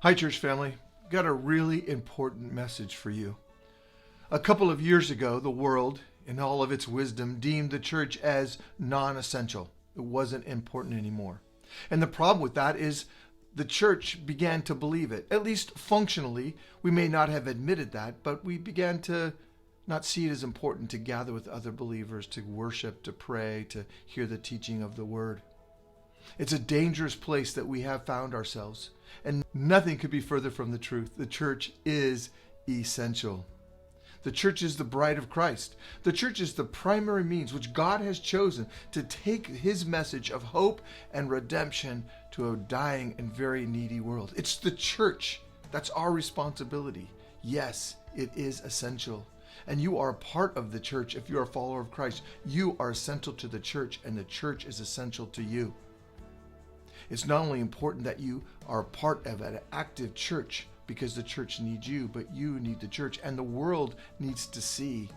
Hi, church family. Got a really important message for you. A couple of years ago, the world, in all of its wisdom, deemed the church as non-essential. It wasn't important anymore. And the problem with that is the church began to believe it. At least functionally, we may not have admitted that, but we began to not see it as important to gather with other believers, to worship, to pray, to hear the teaching of the word. It's a dangerous place that we have found ourselves, and nothing could be further from the truth. The church is essential. The church is the bride of Christ. The church is the primary means which God has chosen to take his message of hope and redemption to a dying and very needy world. It's the church. That's our responsibility. Yes, it is essential. And you are a part of the church if you're a follower of Christ. You are essential to the church, and the church is essential to you. It's not only important that you are a part of an active church because the church needs you, but you need the church, and the world needs to see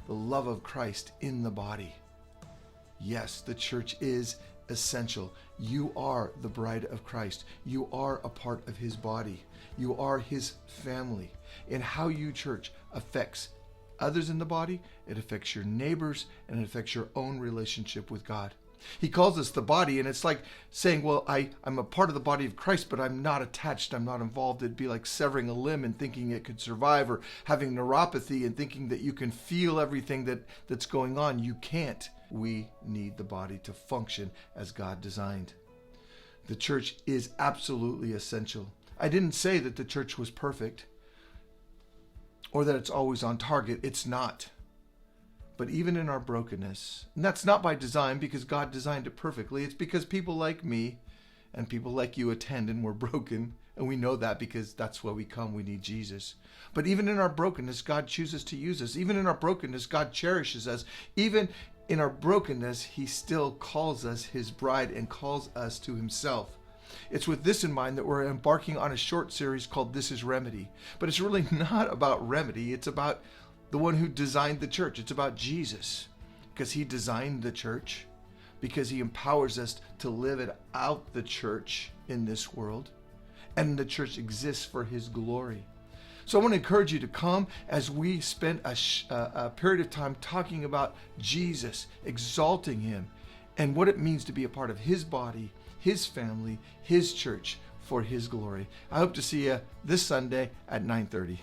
the love of Christ in the body. Yes, the church is essential. You are the bride of Christ. You are a part of his body. You are his family. And how you church affects others in the body, it affects your neighbors, and it affects your own relationship with God. He calls us the body, and it's like saying, well, I'm a part of the body of Christ, but I'm not attached, I'm not involved. It'd be like severing a limb and thinking it could survive, or having neuropathy and thinking that you can feel everything that's going on. You can't. We need the body to function as God designed. The church is absolutely essential. I didn't say that the church was perfect or that it's always on target. It's not. But even in our brokenness, and that's not by design because God designed it perfectly, it's because people like me and people like you attend and we're broken, and we know that because that's why we come. We need Jesus. But even in our brokenness, God chooses to use us. Even in our brokenness, God cherishes us. Even in our brokenness, he still calls us his bride and calls us to himself. It's with this in mind that we're embarking on a short series called This is Remedy. But it's really not about remedy. It's about the one who designed the church. It's about Jesus, because he designed the church, because he empowers us to live it out, the church in this world, and the church exists for his glory. So I want to encourage you to come as we spend a period of time talking about Jesus, exalting him, and what it means to be a part of his body, his family, his church for his glory. I hope to see you this Sunday at 9:30.